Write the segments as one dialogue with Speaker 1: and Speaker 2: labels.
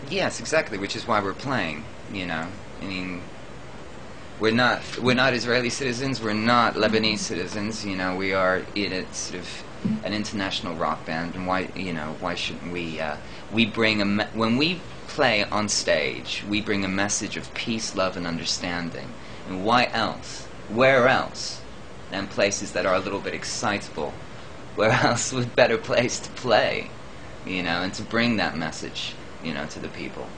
Speaker 1: Yes, exactly, which is why we're playing, you know. I mean, we're not Israeli citizens, we're not Lebanese citizens, you know. We are in a sort of an international rock band, and why shouldn't we bring when we play on stage, we bring a message of peace, love, and understanding. And where else than places that are a little bit excitable? Where else would better place to play, you know, and to bring that message, you know, to the people,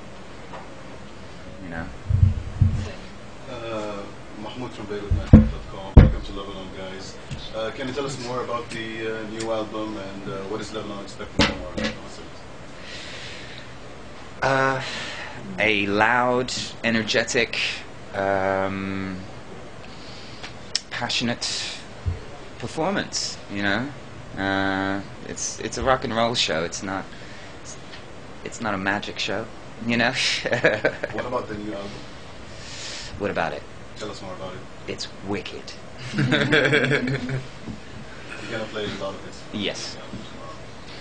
Speaker 1: you know.
Speaker 2: Mahmoud from BeirutNetwork.com. Welcome to Lebanon, guys. Can you tell us more about the new album and what is Lebanon expecting more?
Speaker 1: A loud, energetic, passionate performance, you know. It's a rock and roll show. It's not a magic show, you know.
Speaker 2: What about the new album?
Speaker 1: What about it?
Speaker 2: Tell us more about it.
Speaker 1: It's wicked.
Speaker 2: You're gonna play a lot of it.
Speaker 1: Yes.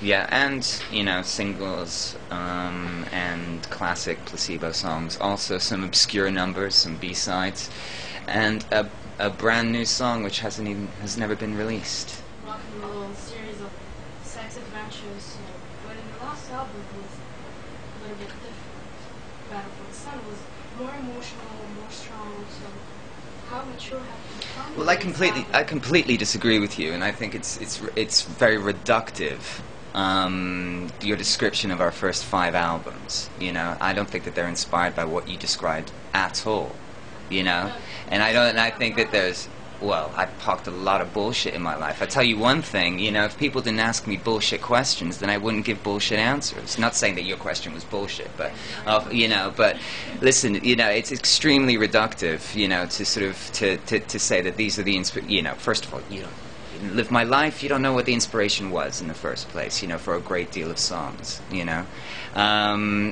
Speaker 1: Yeah, and you know, singles and classic Placebo songs. Also some obscure numbers, some B-sides, and a brand new song which has never been released.
Speaker 3: Rock and roll series of sex adventures, but in the last album it was a little bit different. Battle for the Sun was more emotional, more strong. So how mature have you become?
Speaker 1: Well, I completely disagree with you, and I think it's very reductive. Your description of our first 5 albums, you know, I don't think that they're inspired by what you described at all, you know, and I think that I've talked a lot of bullshit in my life. I tell you one thing, you know, if people didn't ask me bullshit questions, then I wouldn't give bullshit answers. Not saying that your question was bullshit, but you know, but listen, you know, it's extremely reductive, you know, to sort of to say that these are the you know, first of all, you don't live my life, you don't know what the inspiration was in the first place, you know, for a great deal of songs, you know.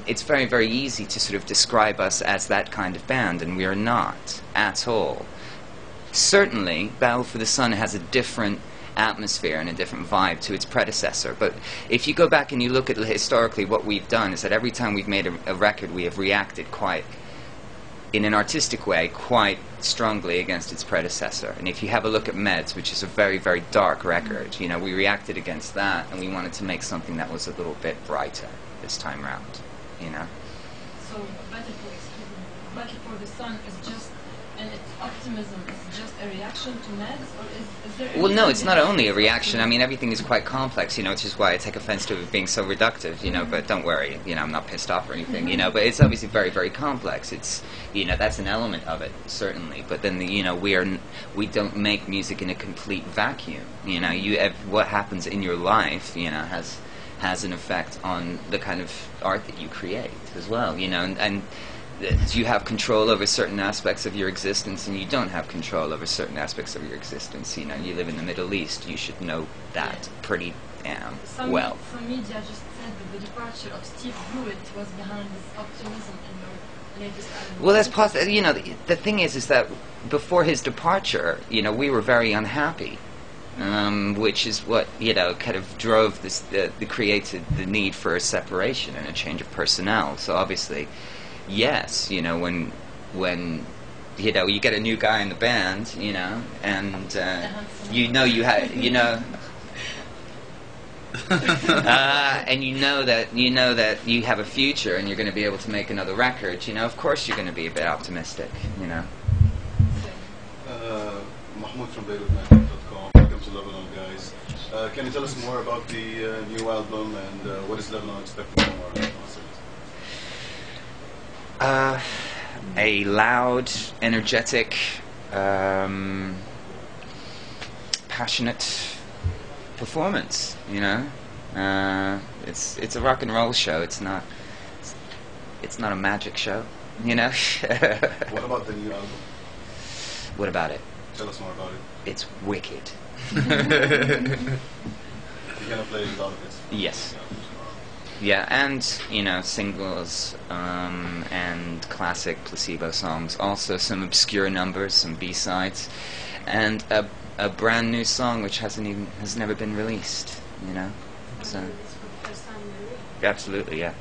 Speaker 1: It's very, very easy to sort of describe us as that kind of band, and we are not at all. Certainly, Battle for the Sun has a different atmosphere and a different vibe to its predecessor, but if you go back and you look at historically, what we've done is that every time we've made a record, we have reacted in an artistic way, quite strongly against its predecessor. And if you have a look at Meds, which is a very, very dark record, you know, we reacted against that, and we wanted to make something that was a little bit brighter this time round, you know.
Speaker 4: So, Battle for the Sun is just, and its optimism is just a reaction to Meds, or is there...
Speaker 1: Well, no, it's not only a reaction. I mean, everything is quite complex, you know, which is why I take offense to it being so reductive, you know, but don't worry, you know, I'm not pissed off or anything, you know, but it's obviously very, very complex. It's, you know, that's an element of it, certainly, but then, you know, we don't make music in a complete vacuum, you know. What happens in your life, you know, has an effect on the kind of art that you create as well, you know, and you have control over certain aspects of your existence, and you don't have control over certain aspects of your existence. You know, you live in the Middle East, you should know that pretty damn well.
Speaker 4: Some media just said that the departure of Steve Hewitt was behind this optimism in your latest album.
Speaker 1: Well, that's possible. You know, the thing is that before his departure, you know, we were very unhappy. Which is what, you know, kind of drove created the need for a separation and a change of personnel. So obviously, yes, you know, when you know, you get a new guy in the band, you know, and you know and you know that you have a future and you're going to be able to make another record, you know, of course you're going to be a bit optimistic, you know.
Speaker 2: Mahmoud from BeirutNetwork.com. Welcome to Lebanon, guys. Can you tell us more about the new album and what is Lebanon expecting more?
Speaker 1: A loud, energetic, passionate performance, you know. It's a rock and roll show. It's not a magic show, you know.
Speaker 2: What about the new album?
Speaker 1: What about it?
Speaker 2: Tell us more about it.
Speaker 1: It's wicked.
Speaker 2: You're gonna play a lot of it.
Speaker 1: Yes. Yeah, and, you know, singles and classic Placebo songs. Also some obscure numbers, some B-sides, and a brand new song which has never been released, you know. So absolutely, yeah.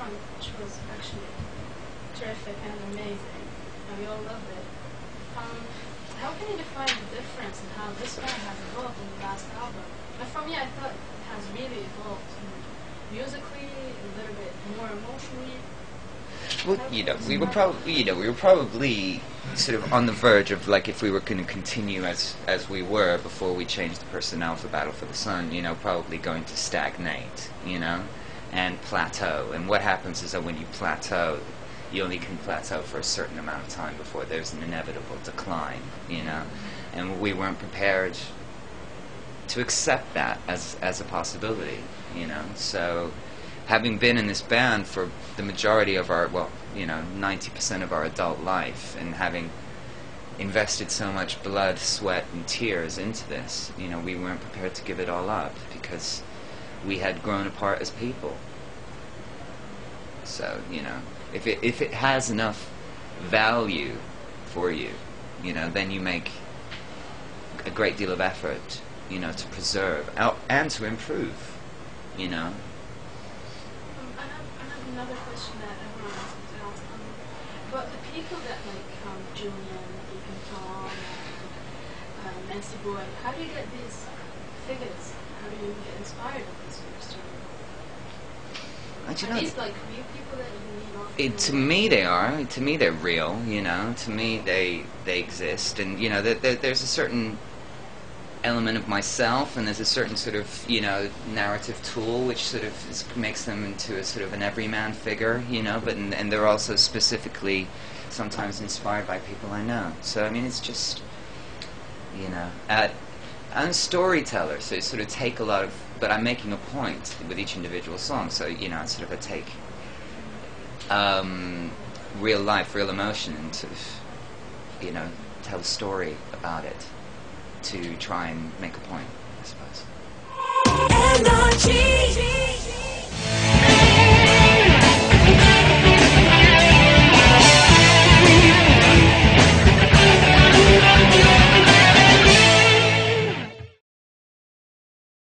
Speaker 3: song, which was actually terrific and amazing, and we all loved it. How can you define the difference in how this band has evolved in the last album? And for me, I thought it has really evolved musically, a little bit more emotionally.
Speaker 1: Well, we were probably sort of on the verge of, like, if we were going to continue as we were before we changed the personnel for Battle for the Sun, probably going to stagnate, and plateau. And what happens is that when you plateau, you only can plateau for a certain amount of time before there's an inevitable decline, and we weren't prepared to accept that as a possibility, so having been in this band for the majority of our, 90% of our adult life, and having invested so much blood, sweat, and tears into this, we weren't prepared to give it all up because we had grown apart as people. So, if it has enough value for you, then you make a great deal of effort, to preserve and to improve,
Speaker 3: I have another question that everyone asks to ask. But the people that Julian, Ethan Tom, and Nancy Boy, how do you get these figures? How do you get inspired of this sort of story? Are these real people that you meet?
Speaker 1: To me, they are. To me, they're real. To me, they exist, and there's a certain element of myself, and there's a certain sort of narrative tool which sort of makes them into a sort of an everyman figure, but and they're also specifically sometimes inspired by people I know. So I mean, it's just I'm a storyteller, so I sort of take a lot of, but I'm making a point with each individual song. So I sort of take real life, real emotion, and sort of tell a story about it to try and make a point.